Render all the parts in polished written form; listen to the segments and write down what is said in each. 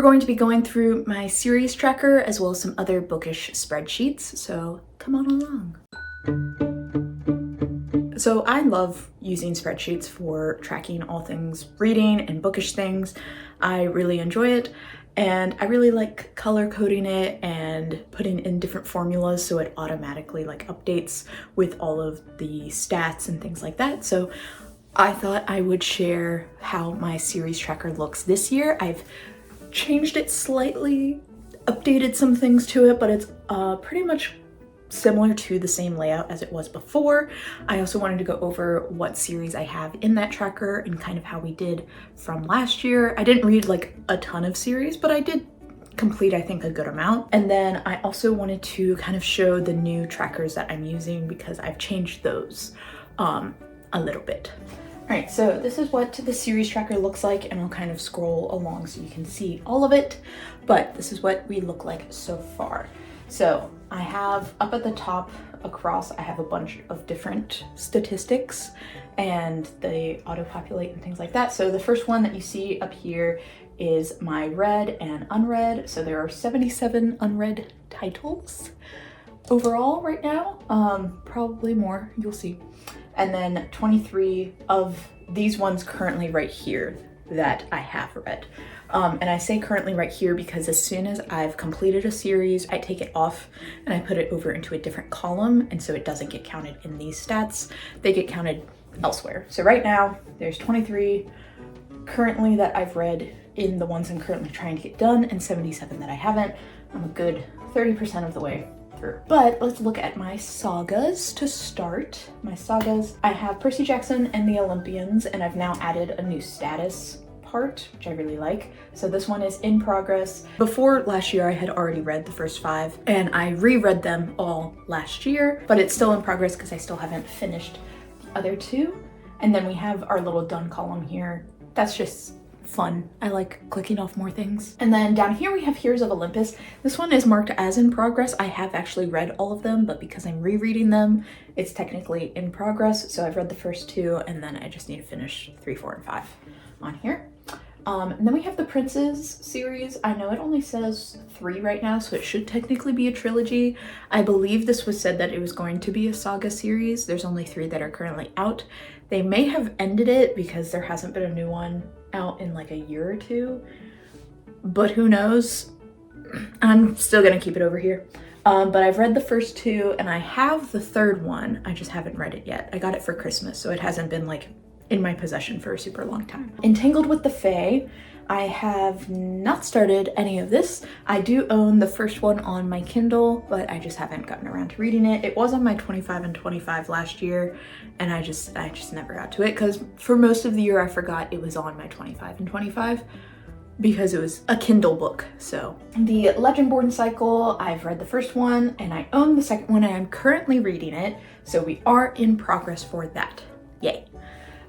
we're going to be going through my series tracker as well as some other bookish spreadsheets, so come on along. So I love using spreadsheets for tracking all things reading and bookish things. I really enjoy it, and I really like color coding it and putting in different formulas so it automatically like updates with all of the stats and things like that. So I thought I would share how my series tracker looks this year. I've changed it slightly, updated some things to it, but it's pretty much similar to the same layout as it was before. I also wanted to go over what series I have in that tracker and kind of how we did from last year. I didn't read like a ton of series, but I did complete, I think, a good amount. And then I also wanted to kind of show the new trackers that I'm using because I've changed those a little bit. All right, so this is what the series tracker looks like, and I'll kind of scroll along so you can see all of it, but this is what we look like so far. So I have up at the top across, I have a bunch of different statistics and they auto-populate and things like that. So the first one that you see up here is my read and unread. So there are 77 unread titles overall right now, probably more, you'll see. And then 23 of these ones currently right here that I have read. And I say currently right here because as soon as I've completed a series, I take it off and I put it over into a different column, and so it doesn't get counted in these stats. They get counted elsewhere. So right now there's 23 currently that I've read in the ones I'm currently trying to get done, and 77 that I haven't. I'm a good 30% of the way through. But let's look at my sagas to start. My sagas, I have Percy Jackson and the Olympians, and I've now added a new status part, which I really like. So this one is in progress. Before last year, I had already read the first 5 and I reread them all last year, but it's still in progress because I still haven't finished the other 2. And then we have our little done column here. That's just fun. I like clicking off more things. And then down here we have Heroes of Olympus. This one is marked as in progress. I have actually read all of them, but because I'm rereading them, it's technically in progress. So I've read the first 2 and then I just need to finish 3, 4, and 5 on here. And then we have the Princes series. I know it only says 3 right now, so it should technically be a trilogy. I believe this was said that it was going to be a saga series. There's only 3 that are currently out. They may have ended it because there hasn't been a new one out in like a year or 2, but who knows? I'm still gonna keep it over here. But I've read the first 2 and I have the 3rd one. I just haven't read it yet. I got it for Christmas, so it hasn't been like in my possession for a super long time. Entangled with the Fae, I have not started any of this. I do own the first one on my Kindle, but I just haven't gotten around to reading it. It was on my 25 and 25 last year, and I just never got to it because for most of the year I forgot it was on my 25 and 25 because it was a Kindle book. So the Legendborn cycle, I've read the first one and I own the second one and I'm currently reading it. So we are in progress for that. Yay.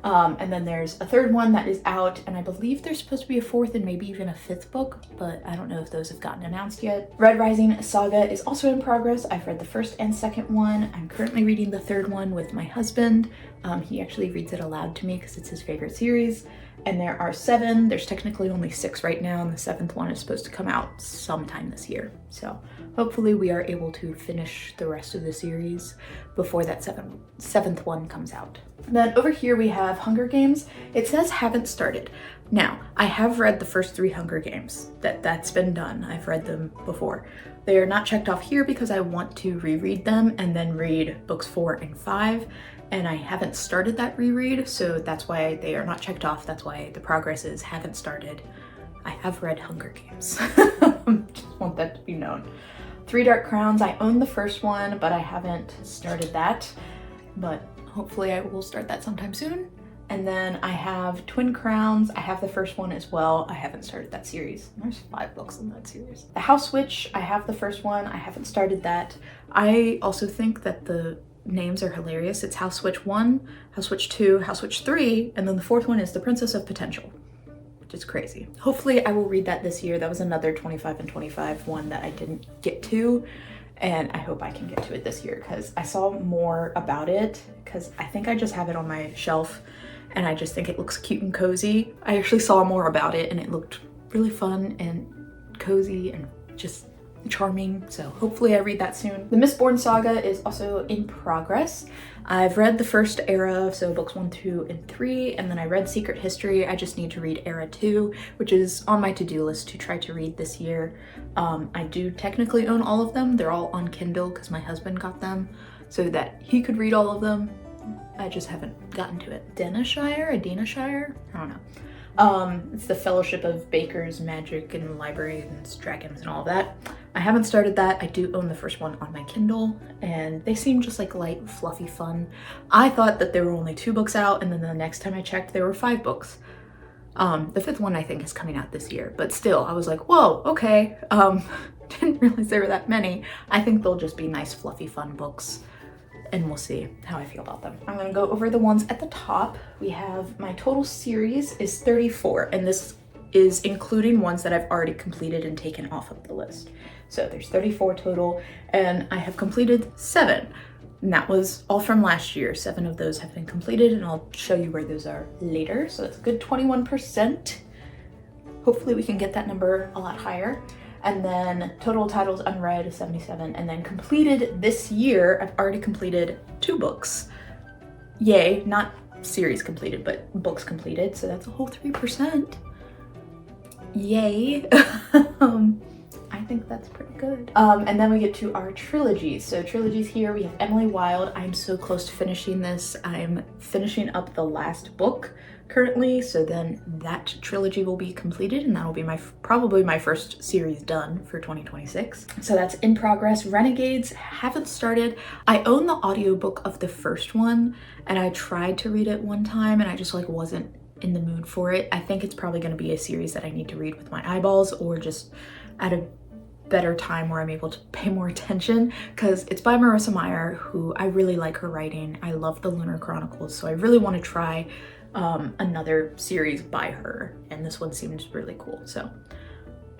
And then there's a 3rd one that is out, and I believe there's supposed to be a 4th and maybe even a 5th book, but I don't know if those have gotten announced yet. Red Rising Saga is also in progress. I've read the 1st and 2nd one. I'm currently reading the 3rd one with my husband. He actually reads it aloud to me because it's his favorite series. And there are 7. There's technically only 6 right now, and the 7th one is supposed to come out sometime this year. So hopefully we are able to finish the rest of the series before that 7th one comes out. And then over here we have Hunger Games. It says haven't started. Now, I have read the first 3 Hunger Games. That's been done. I've read them before. They are not checked off here because I want to reread them and then read books 4 and 5. And I haven't started that reread, so that's why they are not checked off. That's why the progress is haven't started. I have read Hunger Games. Just want that to be known. 3 Dark Crowns, I own the first one, but I haven't started that. But hopefully I will start that sometime soon. And then I have Twin Crowns. I have the first one as well. I haven't started that series. There's 5 books in that series. The House Witch, I have the first one. I haven't started that. I also think that the names are hilarious. It's House Witch 1, House Witch 2, House Witch 3, and then the 4th one is The Princess of Potential, which is crazy. Hopefully I will read that this year. That was another 25 and 25 one that I didn't get to, and I hope I can get to it this year because I saw more about it because I think I just have it on my shelf and I just think it looks cute and cozy. I actually saw more about it and it looked really fun and cozy and just charming, so hopefully I read that soon. The Mistborn saga is also in progress. I've read the first era, so books 1, 2, and 3, and then I read Secret History. I just need to read era 2, which is on my to-do list to try to read this year. I do technically own all of them. They're all on Kindle because my husband got them so that he could read all of them. I just haven't gotten to it. Denishire? I don't know. It's the Fellowship of Bakers, Magic, and Librarians, Dragons, and all of that. I haven't started that. I do own the first one on my Kindle, and they seem just like light, fluffy fun. I thought that there were only 2 books out, and then the next time I checked, there were 5 books. The 5th one I think is coming out this year, but still, I was like, whoa, okay. Didn't realize there were that many. I think they'll just be nice, fluffy, fun books, and we'll see how I feel about them. I'm gonna go over the ones at the top. We have my total series is 34, and this is including ones that I've already completed and taken off of the list. So there's 34 total, and I have completed 7. And that was all from last year. 7 of those have been completed, and I'll show you where those are later. So it's a good 21%. Hopefully we can get that number a lot higher. And then total titles unread is 77, and then completed this year, I've already completed 2 books. Yay, not series completed, but books completed, so that's a whole 3%. Yay. I think that's pretty good. And then we get to our trilogies. So trilogies here, we have Emily Wilde. I'm so close to finishing this. I'm finishing up the last book currently, so then that trilogy will be completed, and that'll be probably my first series done for 2026. So that's in progress. Renegades, haven't started. I own the audiobook of the first one, and I tried to read it one time, and I just like wasn't in the mood for it. I think it's probably going to be a series that I need to read with my eyeballs, or just at a better time where I'm able to pay more attention, because it's by Marissa Meyer, who I really like her writing. I love the Lunar Chronicles, so I really want to try another series by her, and this one seems really cool, so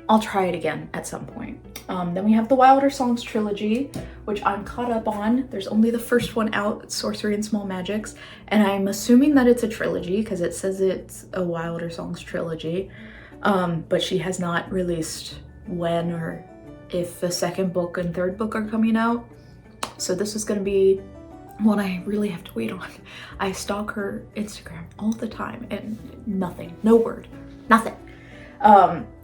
I'll try it again at some point. Then we have the Wilder Songs trilogy, which I'm caught up on. There's only the first one out, Sorcery and Small Magics, and I'm assuming that it's a trilogy because it says it's a Wilder Songs trilogy, but she has not released when or if the second book and third book are coming out, so this is going to be one I really have to wait on. I stalk her Instagram all the time and nothing, no word, nothing.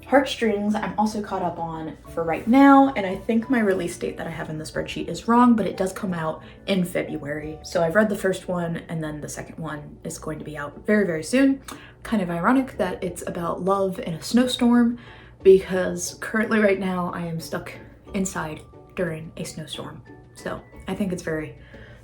Heartstrings, I'm also caught up on for right now, and I think my release date that I have in the spreadsheet is wrong, but it does come out in February. So I've read the first one, and then the second one is going to be out very, very soon. Kind of ironic that it's about love in a snowstorm, because currently right now I am stuck inside during a snowstorm. So I think it's very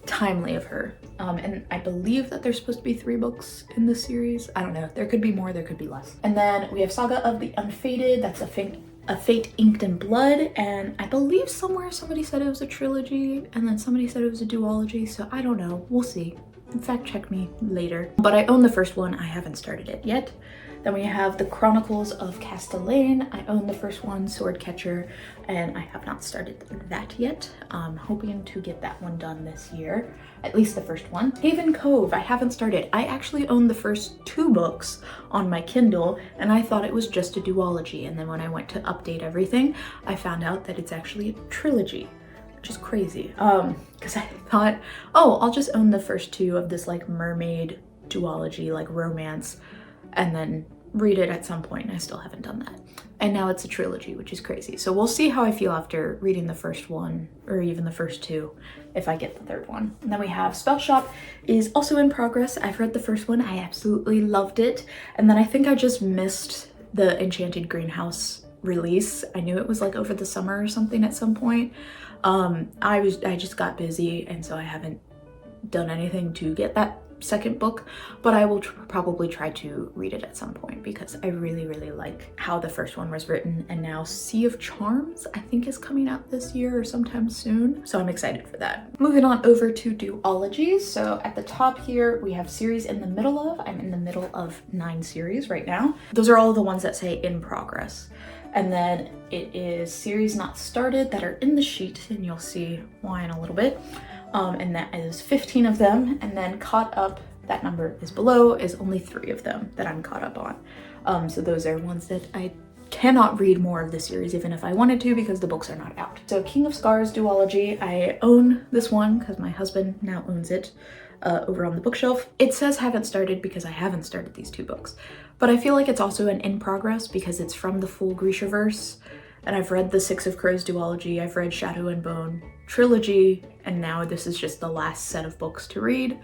timely of her. And I believe that there's supposed to be 3 books in this series. I don't know, there could be more, there could be less. And then we have Saga of the Unfated, that's a Fate Inked in Blood, and I believe somewhere somebody said it was a trilogy, and then somebody said it was a duology, so I don't know, we'll see. Fact check me later. But I own the first one, I haven't started it yet. Then we have the Chronicles of Castellane. I own the first one, Swordcatcher, and I have not started that yet. I'm hoping to get that one done this year, at least the first one. Haven Cove, I haven't started. I actually own the first 2 books on my Kindle, and I thought it was just a duology, and then when I went to update everything, I found out that it's actually a trilogy, which is crazy. Because I thought, oh, I'll just own the first 2 of this like mermaid duology, like romance, and then read it at some point, and I still haven't done that. And now it's a trilogy, which is crazy. So we'll see how I feel after reading the first one, or even the first 2, if I get the third one. And then we have Spell Shop is also in progress. I've read the first one, I absolutely loved it. And then I think I just missed the Enchanted Greenhouse release. I knew it was like over the summer or something at some point. I just got busy, and so I haven't done anything to get that second book, but I will probably try to read it at some point because I really, really like how the first one was written. And now Sea of Charms, I think, is coming out this year or sometime soon, so I'm excited for that. Moving on over to duologies. So at the top here, we have series in the middle of. I'm in the middle of 9 series right now. Those are all the ones that say in progress. And then it is series not started that are in the sheet, and you'll see why in a little bit. And that is 15 of them, and then caught up, that number is below, is only 3 of them that I'm caught up on. So those are ones that I cannot read more of this series even if I wanted to because the books are not out. So King of Scars duology, I own this one because my husband now owns it over on the bookshelf. It says haven't started because I haven't started these 2 books, but I feel like it's also an in progress because it's from the full Grishaverse, and I've read the Six of Crows duology, I've read Shadow and Bone trilogy, and now this is just the last set of books to read.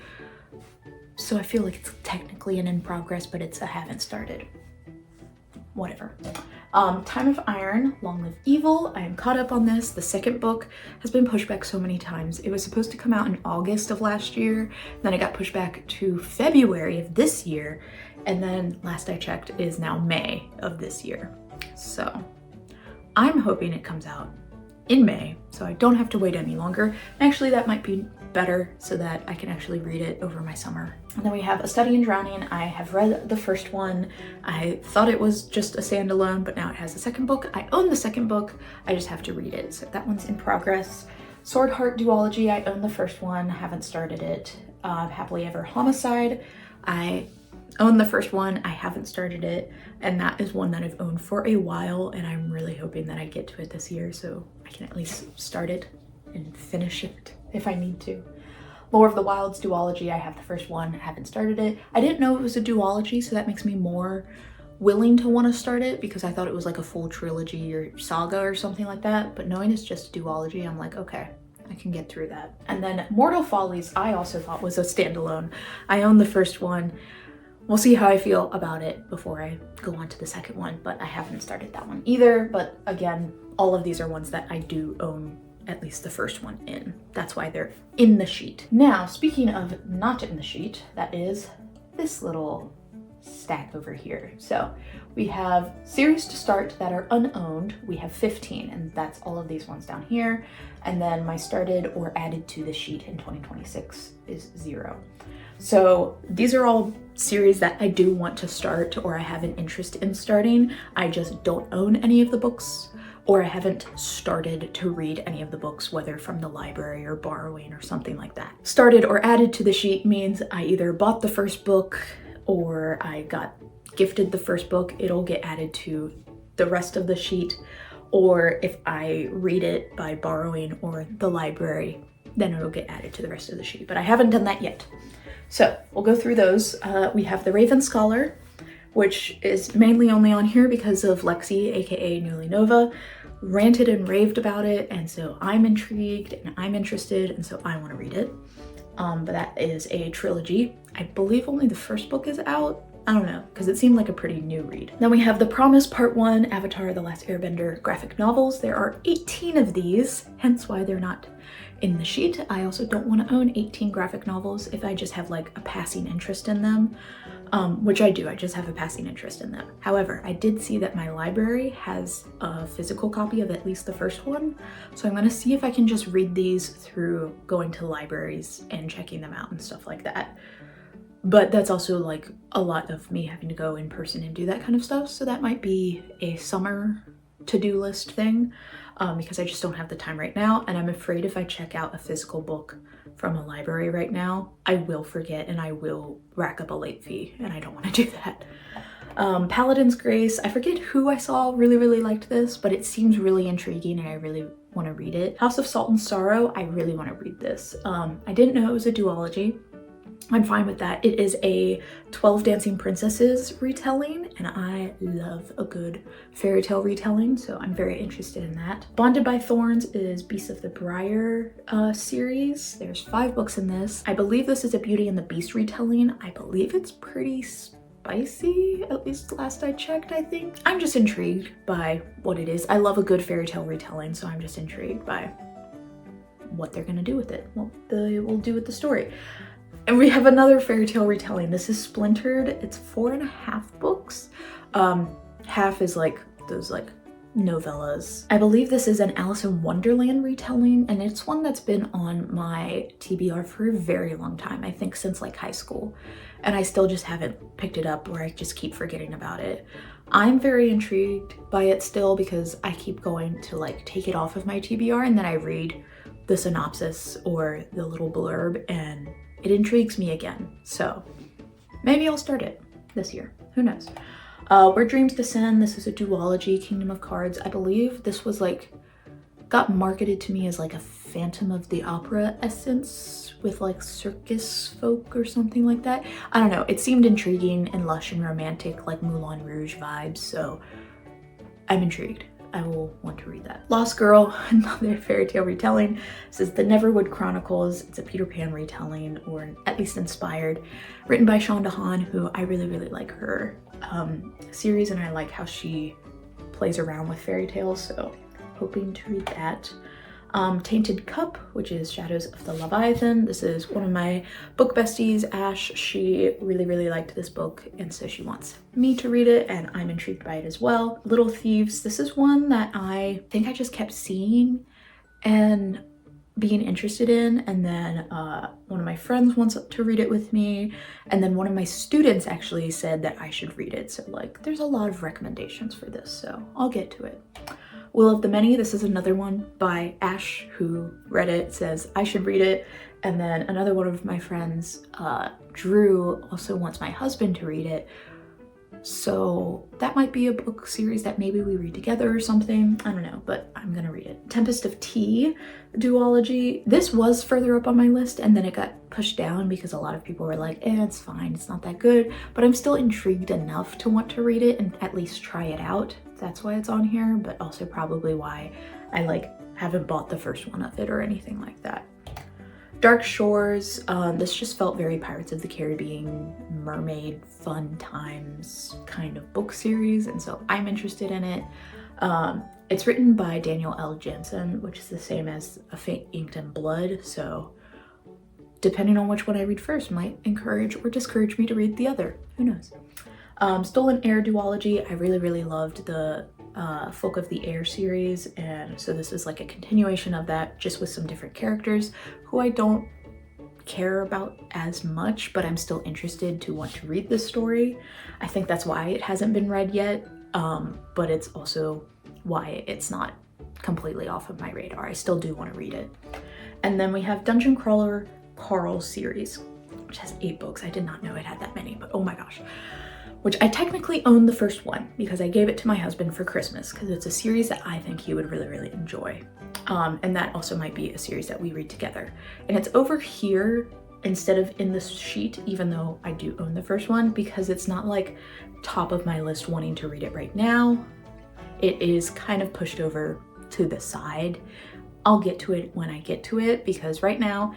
So I feel like it's technically an in progress, but it's a haven't started. Whatever. Time of Iron, Long Live Evil. I am caught up on this. The second book has been pushed back so many times. It was supposed to come out in August of last year, then it got pushed back to February of this year, and then last I checked is now May of this year. So I'm hoping it comes out in May, so I don't have to wait any longer. Actually, that might be better so that I can actually read it over my summer. And then we have A Study in Drowning. I have read the first one. I thought it was just a standalone, but now it has a second book. I own the second book, I just have to read it. So that one's in progress. Sword Heart duology, I own the first one, haven't started it. Happily Ever Homicide, I own the first one, I haven't started it, and that is one that I've owned for a while, and I'm really hoping that I get to it this year so I can at least start it and finish it if I need to. Lore of the Wilds duology, I have the first one, haven't started it. I didn't know it was a duology, so that makes me more willing to want to start it because I thought it was like a full trilogy or saga or something like that, but knowing it's just duology, I'm like, okay, I can get through that. And then Mortal Follies, I also thought was a standalone. I own the first one. We'll see how I feel about it before I go on to the second one, but I haven't started that one either. But again, all of these are ones that I do own at least the first one in. That's why they're in the sheet. Now, speaking of not in the sheet, that is this little stack over here. So we have series to start that are unowned. We have 15, and that's all of these ones down here. And then my started or added to the sheet in 2026 is 0. So these are all series that I do want to start or I have an interest in starting. I just don't own any of the books, or I haven't started to read any of the books, whether from the library or borrowing or something like that. Started or added to the sheet means I either bought the first book or I got gifted the first book. It'll get added to the rest of the sheet, or if I read it by borrowing or the library, then it'll get added to the rest of the sheet, but I haven't done that yet. So we'll go through those. We have The Raven Scholar, which is mainly only on here because of Lexi, aka Newly Nova, ranted and raved about it, and so I'm intrigued and I'm interested, and so I want to read it. But that is a trilogy. I believe only the first book is out. I don't know, because it seemed like a pretty new read. Then we have The Promise Part 1, Avatar: The Last Airbender graphic novels. There are 18 of these, hence why they're not in the sheet. I also don't want to own 18 graphic novels if I just have like a passing interest in them, which I do. I just have a passing interest in them. However, I did see that my library has a physical copy of at least the first one, so I'm going to see if I can just read these through going to libraries and checking them out and stuff like that. But that's also like a lot of me having to go in person and do that kind of stuff, so that might be a summer to-do list thing, because I just don't have the time right now, and I'm afraid if I check out a physical book from a library right now, I will forget and I will rack up a late fee, and I don't want to do that. Paladin's Grace, I forget who I saw really liked this, but it seems really intriguing and I really want to read it. House of Salt and Sorrow, I really want to read this. I didn't know it was a duology. I'm fine with that. It is a 12 Dancing Princesses retelling, and I love a good fairy tale retelling, so I'm very interested in that. Bonded by Thorns is Beasts of the Briar series. There's 5 books in this. I believe this is a Beauty and the Beast retelling. I believe it's pretty spicy, at least last I checked, I think. I'm just intrigued by what it is. I love a good fairy tale retelling, so I'm just intrigued by what they're gonna do with it, what they will do with the story. And we have another fairy tale retelling. This is Splintered. It's 4.5 books. Half is like those like novellas. I believe this is an Alice in Wonderland retelling, and it's one that's been on my TBR for a very long time. I think since like high school, and I still just haven't picked it up, or I just keep forgetting about it. I'm very intrigued by it still because I keep going to like take it off of my TBR, and then I read the synopsis or the little blurb and it intrigues me again. So maybe I'll start it this year, who knows. Where Dreams Descend, this is a duology, Kingdom of Cards. I believe this was like, got marketed to me as like a Phantom of the Opera essence with like circus folk or something like that. I don't know, it seemed intriguing and lush and romantic, like Moulin Rouge vibes, so I'm intrigued. I will want to read that. Lost Girl, another fairy tale retelling. This is the Neverwood Chronicles. It's a Peter Pan retelling, or at least inspired, written by Shonda Hawn, who I really like her series, and I like how she plays around with fairy tales, so hoping to read that. Tainted Cup, which is Shadows of the Leviathan. This is one of my book besties, Ash. She really liked this book, and so she wants me to read it, and I'm intrigued by it as well. Little Thieves, this is one that I think I just kept seeing and being interested in, and then one of my friends wants to read it with me, and then one of my students actually said that I should read it, so like there's a lot of recommendations for this, so I'll get to it. Will of the Many, this is another one by Ash, who read it, says I should read it. And then another one of my friends, Drew, also wants my husband to read it. So that might be a book series that maybe we read together or something. I don't know, but I'm gonna read it. Tempest of Tea, duology. This was further up on my list, and then it got pushed down because a lot of people were like, it's fine, it's not that good. But I'm still intrigued enough to want to read it and at least try it out. That's why it's on here, but also probably why I like haven't bought the first one of it or anything like that. Dark Shores, this just felt very Pirates of the Caribbean, mermaid, fun times kind of book series, and so I'm interested in it. It's written by Daniel L. Jensen, which is the same as A Fate Inked in Blood, so depending on which one I read first might encourage or discourage me to read the other, who knows. Stolen Air duology, I really loved the Folk of the Air series, and so this is like a continuation of that, just with some different characters who I don't care about as much, but I'm still interested to want to read this story. I think that's why it hasn't been read yet, but it's also why it's not completely off of my radar. I still do want to read it. And then we have Dungeon Crawler Carl series, which has 8 books. I did not know it had that many, but oh my gosh. Which I technically own the first one because I gave it to my husband for Christmas because it's a series that I think he would really enjoy. And that also might be a series that we read together. And it's over here instead of in this sheet, even though I do own the first one, because it's not like top of my list wanting to read it right now. It is kind of pushed over to the side. I'll get to it when I get to it, because right now,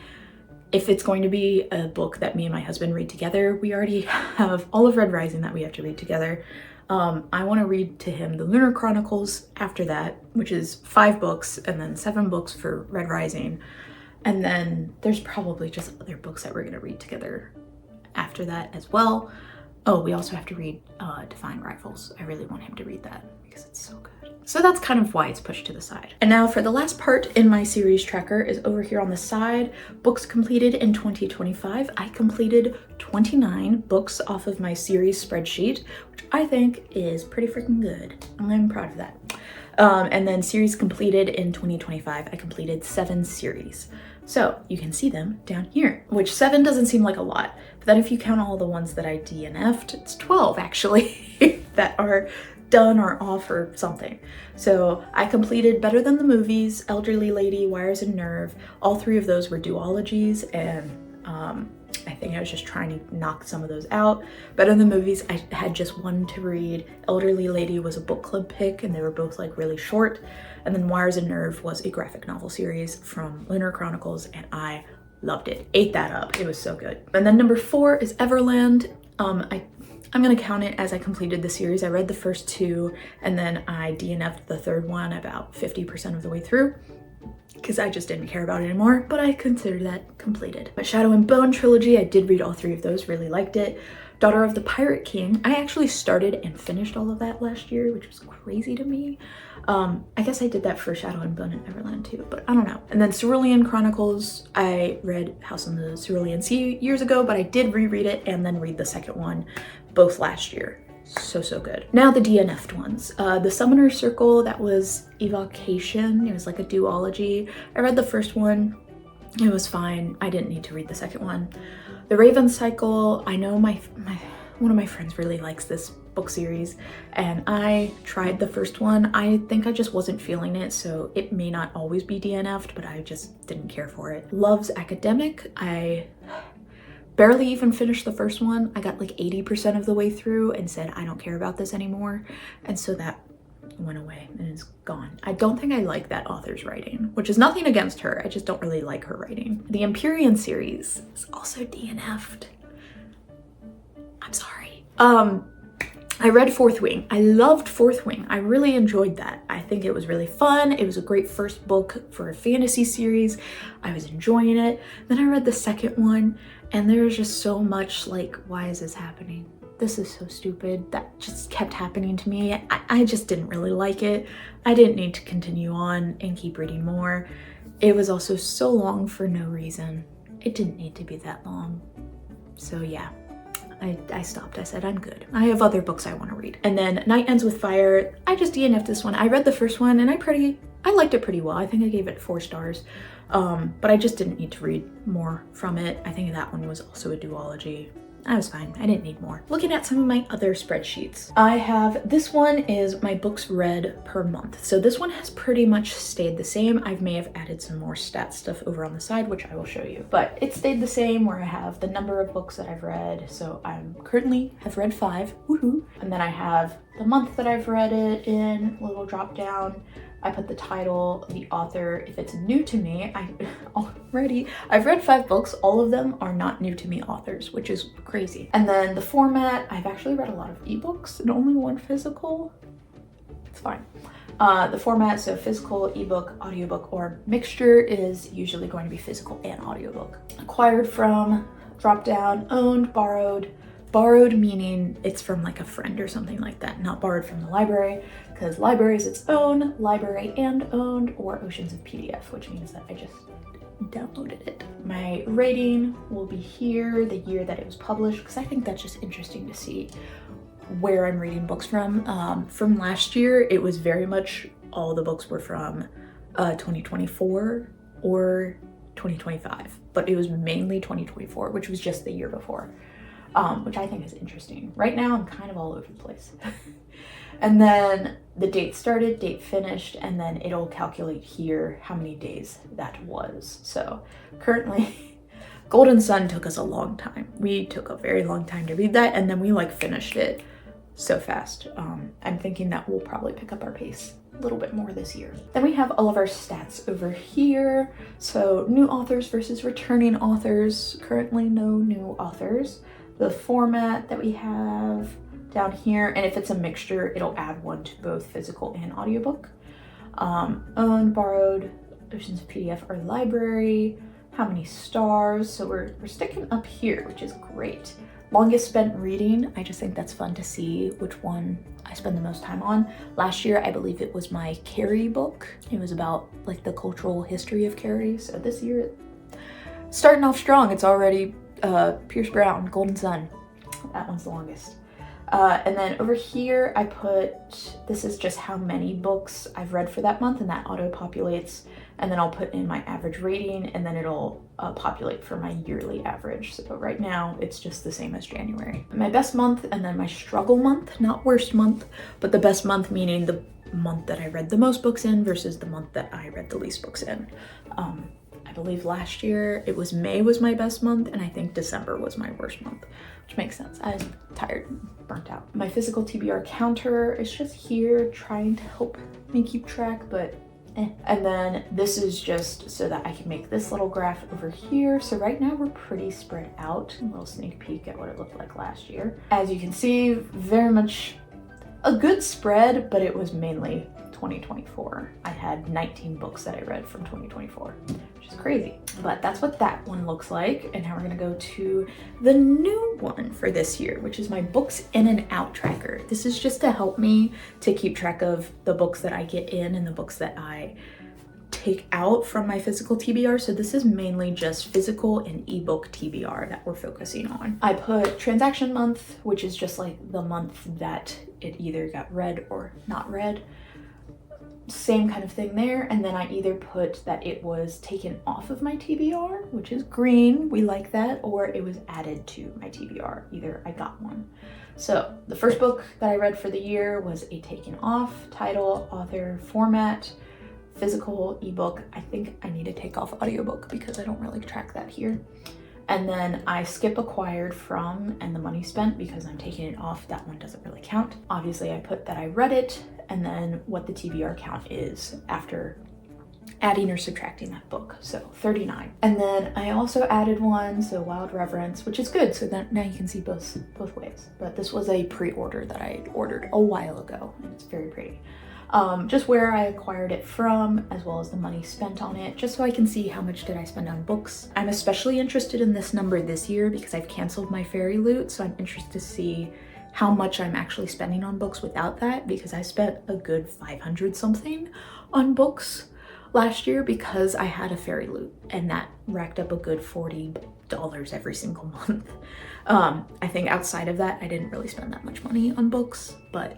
if it's going to be a book that me and my husband read together, we already have all of Red Rising that we have to read together. I want to read to him the Lunar Chronicles after that, which is 5 books, and then 7 books for Red Rising. And then there's probably just other books that we're going to read together after that as well. Oh, we also have to read Define Rivals. I really want him to read that because it's so good. So that's kind of why it's pushed to the side. And now for the last part in my series tracker is over here on the side, books completed in 2025. I completed 29 books off of my series spreadsheet, which I think is pretty freaking good. I'm proud of that. And then series completed in 2025, I completed 7 series. So you can see them down here, which 7 doesn't seem like a lot, but then if you count all the ones that I DNF'd, it's 12 actually that are done or off or something. So I completed Better Than the Movies, Elderly Lady, Wires and Nerve. All 3 of those were duologies, and I think I was just trying to knock some of those out. Better Than the Movies, I had just one to read. Elderly Lady was a book club pick, and they were both like really short. And then Wires and Nerve was a graphic novel series from Lunar Chronicles, and I loved it. Ate that up. It was so good. And then number 4 is Everland. I'm gonna count it as I completed the series. I read the first 2, and then I DNF'd the 3rd one about 50% of the way through because I just didn't care about it anymore, but I consider that completed. But Shadow and Bone trilogy, I did read all 3 of those, really liked it. Daughter of the Pirate King, I actually started and finished all of that last year, which was crazy to me. I guess I did that for Shadow and Bone and Everland too, but I don't know. And then Cerulean Chronicles, I read House on the Cerulean Sea years ago, but I did reread it and then read the second one, both last year. So good. Now the DNF'd ones. The Summoner's Circle, that was Evocation. It was like a duology. I read the first one. It was fine. I didn't need to read the second one. The Raven Cycle, I know one of my friends really likes this book series, and I tried the first one. I think I just wasn't feeling it, so it may not always be DNF'd, but I just didn't care for it. Love's Academic, I barely even finished the first one. I got like 80% of the way through and said, I don't care about this anymore. And so that went away and it's gone. I don't think I like that author's writing, which is nothing against her. I just don't really like her writing. The Empyrean series is also DNF'd. I'm sorry. I read Fourth Wing. I loved Fourth Wing. I really enjoyed that. I think it was really fun. It was a great first book for a fantasy series. I was enjoying it. Then I read the second one and there was just so much like, why is this happening? This is so stupid. That just kept happening to me. I just didn't really like it. I didn't need to continue on and keep reading more. It was also so long for no reason. It didn't need to be that long. So yeah. I stopped. I said, I'm good. I have other books I want to read. And then Night Ends with Fire, I just DNF'd this one. I read the first one and I liked it pretty well. I think I gave it 4 stars. But I just didn't need to read more from it. I think that one was also a duology. I was fine. I didn't need more. Looking at some of my other spreadsheets, I have, this one is my books read per month. So this one has pretty much stayed the same. I may have added some more stat stuff over on the side, which I will show you. But it stayed the same where I have the number of books that I've read. So I'm currently have read 5, woohoo. And then I have the month that I've read it in, a little drop down. I put the title, the author. If it's new to me, I've read 5 books. All of them are not new to me authors, which is crazy. And then the format, I've actually read a lot of ebooks and only 1 physical. It's fine. The format, so physical, ebook, audiobook, or mixture is usually going to be physical and audiobook. Acquired from, drop down, owned, borrowed. Borrowed meaning it's from like a friend or something like that, not borrowed from the library, because library is its own, library and owned, or oceans of PDF, which means that I just downloaded it. My rating will be here, the year that it was published, because I think that's just interesting to see where I'm reading books from. From last year, it was very much all the books were from 2024 or 2025, but it was mainly 2024, which was just the year before. Which I think is interesting. Right now, I'm kind of all over the place. And then the date started, date finished, and then it'll calculate here how many days that was. So currently, Golden Sun took us a long time. We took a very long time to read that, and then we like finished it so fast. I'm thinking that we'll probably pick up our pace a little bit more this year. Then we have all of our stats over here. So new authors versus returning authors. Currently no new authors. The format that we have down here, and if it's a mixture, it'll add 1 to both physical and audiobook. Owned, borrowed, oceans of PDF, or library, how many stars. So we're sticking up here, which is great. Longest spent reading, I just think that's fun to see which one I spend the most time on. Last year, I believe it was my Carrie book. It was about like the cultural history of Carrie. So this year, starting off strong, it's already Pierce Brown, Golden Sun. That one's the longest. And then over here, I put, this is just how many books I've read for that month, and that auto-populates. And then I'll put in my average rating, and then it'll populate for my yearly average. So right now, it's just the same as January. My best month, and then my struggle month, not worst month, but the best month meaning the month that I read the most books in versus the month that I read the least books in. I believe last year it was May was my best month, and I think December was my worst month, which makes sense. I was tired and burnt out. My physical TBR counter is just here trying to help me keep track, but And then this is just so that I can make this little graph over here. So right now we're pretty spread out. A little sneak peek at what it looked like last year. As you can see, very much a good spread, but it was mainly 2024. I had 19 books that I read from 2024, which is crazy. But that's what that one looks like. And now we're gonna go to the new one for this year, which is my books in and out tracker. This is just to help me to keep track of the books that I get in and the books that I take out from my physical TBR. So this is mainly just physical and ebook TBR that we're focusing on. I put transaction month, which is just like the month that it either got read or not read. Same kind of thing there. And then I either put that it was taken off of my TBR, which is green, we like that, or it was added to my TBR, either I got one. So the first book that I read for the year was A Taking Off, title, author, format, physical, ebook. I think I need to take off audiobook because I don't really track that here. And then I skip acquired from and the money spent because I'm taking it off. That one doesn't really count. Obviously I put that I read it and then what the TBR count is after adding or subtracting that book. So 39. And then I also added one, so Wild Reverence, which is good. So then now you can see both ways. But this was a pre-order that I ordered a while ago and it's very pretty. Just where I acquired it from, as well as the money spent on it, just so I can see how much did I spend on books. I'm especially interested in this number this year because I've canceled my Fairy Loot, so I'm interested to see how much I'm actually spending on books without that, because I spent a good 500 something on books last year because I had a Fairy Loot, and that racked up a good $40 every single month. I think outside of that, I didn't really spend that much money on books, but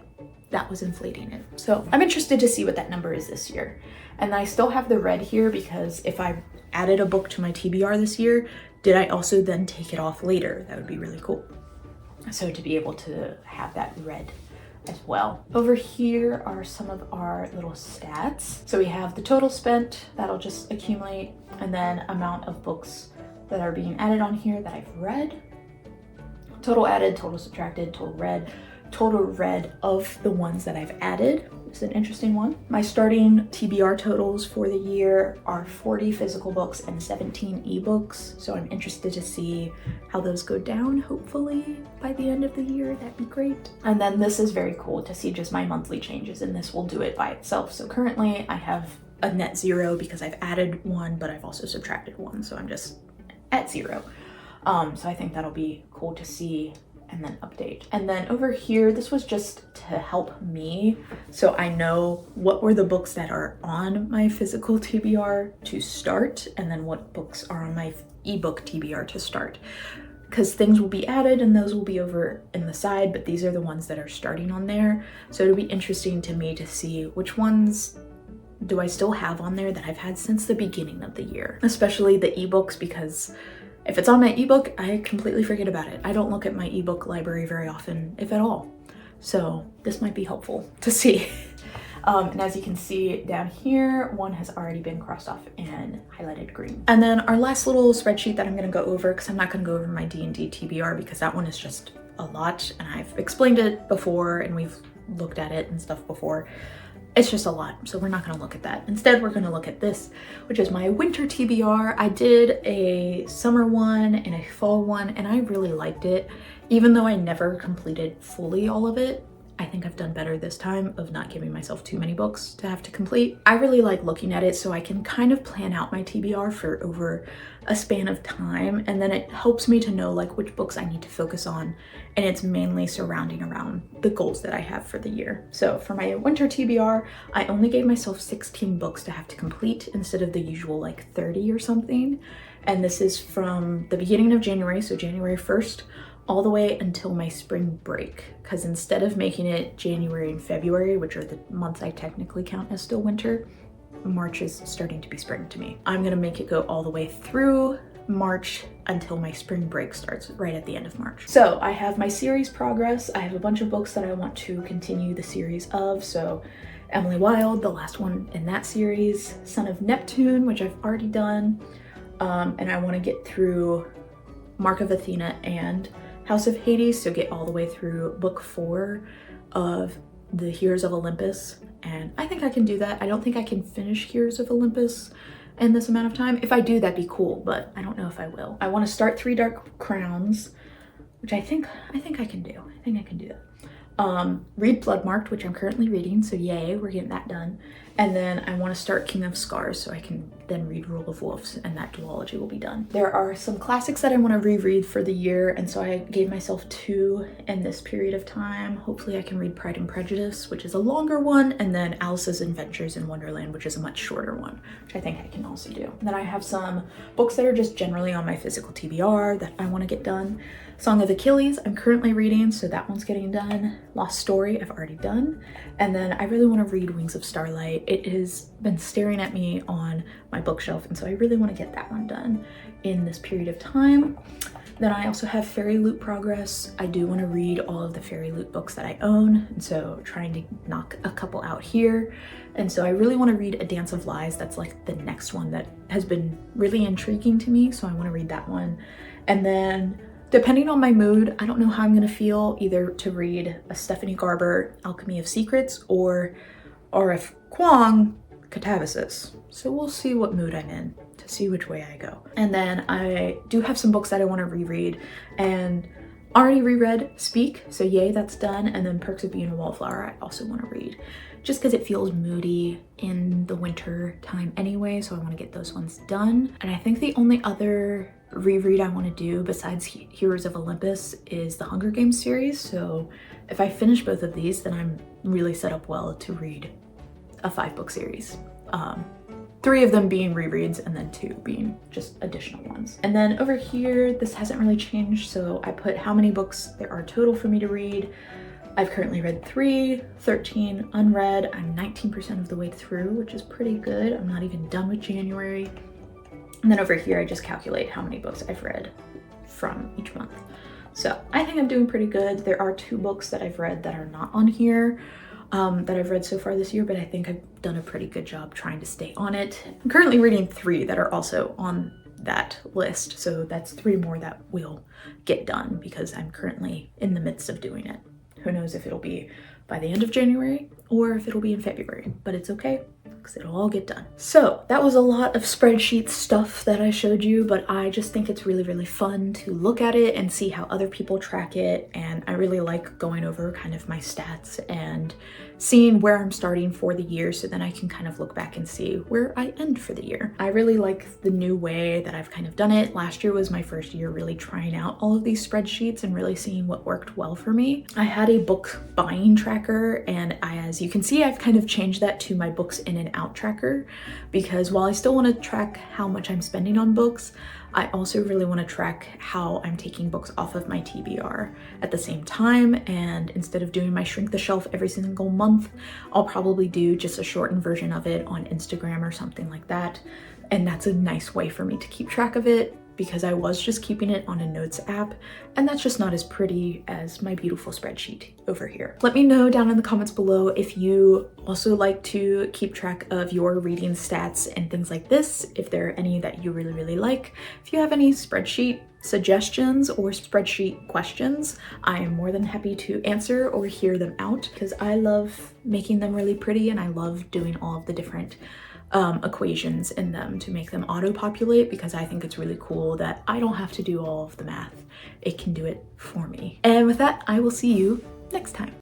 that was inflating it. So I'm interested to see what that number is this year. And I still have the red here because if I added a book to my TBR this year, did I also then take it off later? That would be really cool. So to be able to have that red as well. Over here are some of our little stats. So we have the total spent, that'll just accumulate, and then amount of books that are being added on here that I've read. Total added, total subtracted, total read of the ones that I've added. It's an interesting one. My starting TBR totals for the year are 40 physical books and 17 ebooks. So I'm interested to see how those go down, hopefully by the end of the year. That'd be great. And then this is very cool to see just my monthly changes, and this will do it by itself. So currently I have a net 0 because I've added one, but I've also subtracted one. So I'm just at 0. So I think that'll be cool to see and then update. And then over here, this was just to help me so I know what were the books that are on my physical TBR to start, and then what books are on my ebook TBR to start. Because things will be added and those will be over in the side, but these are the ones that are starting on there. So it'll be interesting to me to see which ones do I still have on there that I've had since the beginning of the year, especially the ebooks, because if it's on my ebook, I completely forget about it. I don't look at my ebook library very often, if at all. So this might be helpful to see. And as you can see down here, one has already been crossed off and highlighted green. And then our last little spreadsheet that I'm gonna go over, because I'm not gonna go over my D&D TBR because that one is just a lot, and I've explained it before and we've looked at it and stuff before. It's just a lot, so we're not gonna look at that. Instead, we're gonna look at this, which is my winter TBR. I did a summer one and a fall one, and I really liked it. Even though I never completed fully all of it, I think I've done better this time of not giving myself too many books to have to complete. I really like looking at it so I can kind of plan out my TBR for over a span of time, and then it helps me to know like which books I need to focus on, and it's mainly surrounding around the goals that I have for the year. So for my winter TBR, I only gave myself 16 books to have to complete instead of the usual like 30 or something. And this is from the beginning of January, so January 1st, all the way until my spring break, because instead of making it January and February, which are the months I technically count as still winter, March is starting to be spring to me. I'm gonna make it go all the way through March until my spring break starts right at the end of March. So I have my series progress. I have a bunch of books that I want to continue the series of. So Emily Wilde, the last one in that series, Son of Neptune, which I've already done. And I want to get through Mark of Athena and House of Hades, so get all the way through book 4 of the Heroes of Olympus. And I think I can do that. I don't think I can finish Heroes of Olympus in this amount of time. If I do, that'd be cool, but I don't know if I will. I want to start 3 Dark Crowns, which I think I can do. I think I can do that. Read Bloodmarked, which I'm currently reading, so yay, we're getting that done. And then I want to start King of Scars so I can then read Rule of Wolves, and that duology will be done. There are some classics that I want to reread for the year, and so I gave myself 2 in this period of time. Hopefully I can read Pride and Prejudice, which is a longer one, and then Alice's Adventures in Wonderland, which is a much shorter one, which I think I can also do. And then I have some books that are just generally on my physical TBR that I want to get done. Song of Achilles, I'm currently reading, so that one's getting done. Lost Story, I've already done. And then I really want to read Wings of Starlight. It has been staring at me on my bookshelf, and so I really want to get that one done in this period of time. Then I also have Fairy Loot Progress. I do want to read all of the Fairy Loot books that I own, and so trying to knock a couple out here. And so I really want to read A Dance of Lies. That's like the next one that has been really intriguing to me, so I want to read that one. And then depending on my mood, I don't know how I'm going to feel, either to read a Stephanie Garber Alchemy of Secrets or R.F. Kuang Catabasis. So we'll see what mood I'm in to see which way I go. And then I do have some books that I want to reread, and already reread Speak, so yay, that's done. And then Perks of Being a Wallflower I also want to read, just because it feels moody in the winter time anyway, so I want to get those ones done. And I think the only other reread I want to do besides Heroes of Olympus is the Hunger Games series, so if I finish both of these, then I'm really set up well to read a 5-book series. 3 of them being rereads and then 2 being just additional ones. And then over here, this hasn't really changed, so I put how many books there are total for me to read. I've currently read 3, 13 unread. I'm 19% of the way through, which is pretty good. I'm not even done with January. And then over here, I just calculate how many books I've read from each month. So I think I'm doing pretty good. There are 2 books that I've read that are not on here, that I've read so far this year, but I think I've done a pretty good job trying to stay on it. I'm currently reading 3 that are also on that list, so that's 3 more that will get done because I'm currently in the midst of doing it. Who knows if it'll be by the end of January or if it'll be in February, but it's okay because it'll all get done. So that was a lot of spreadsheet stuff that I showed you, but I just think it's really, really fun to look at it and see how other people track it. And I really like going over kind of my stats and seeing where I'm starting for the year, so then I can kind of look back and see where I end for the year. I really like the new way that I've kind of done it. Last year was my first year really trying out all of these spreadsheets and really seeing what worked well for me. I had a book buying tracker, and as you can see, I've kind of changed that to my books in and out tracker, because while I still want to track how much I'm spending on books, I also really want to track how I'm taking books off of my TBR at the same time. And instead of doing my shrink the shelf every single month, I'll probably do just a shortened version of it on Instagram or something like that. And that's a nice way for me to keep track of it, because I was just keeping it on a notes app, and that's just not as pretty as my beautiful spreadsheet over here. Let me know down in the comments below if you also like to keep track of your reading stats and things like this, if there are any that you really, really like. If you have any spreadsheet suggestions or spreadsheet questions, I am more than happy to answer or hear them out, because I love making them really pretty and I love doing all of the different equations in them to make them auto-populate, because I think it's really cool that I don't have to do all of the math. It can do it for me. And with that, I will see you next time.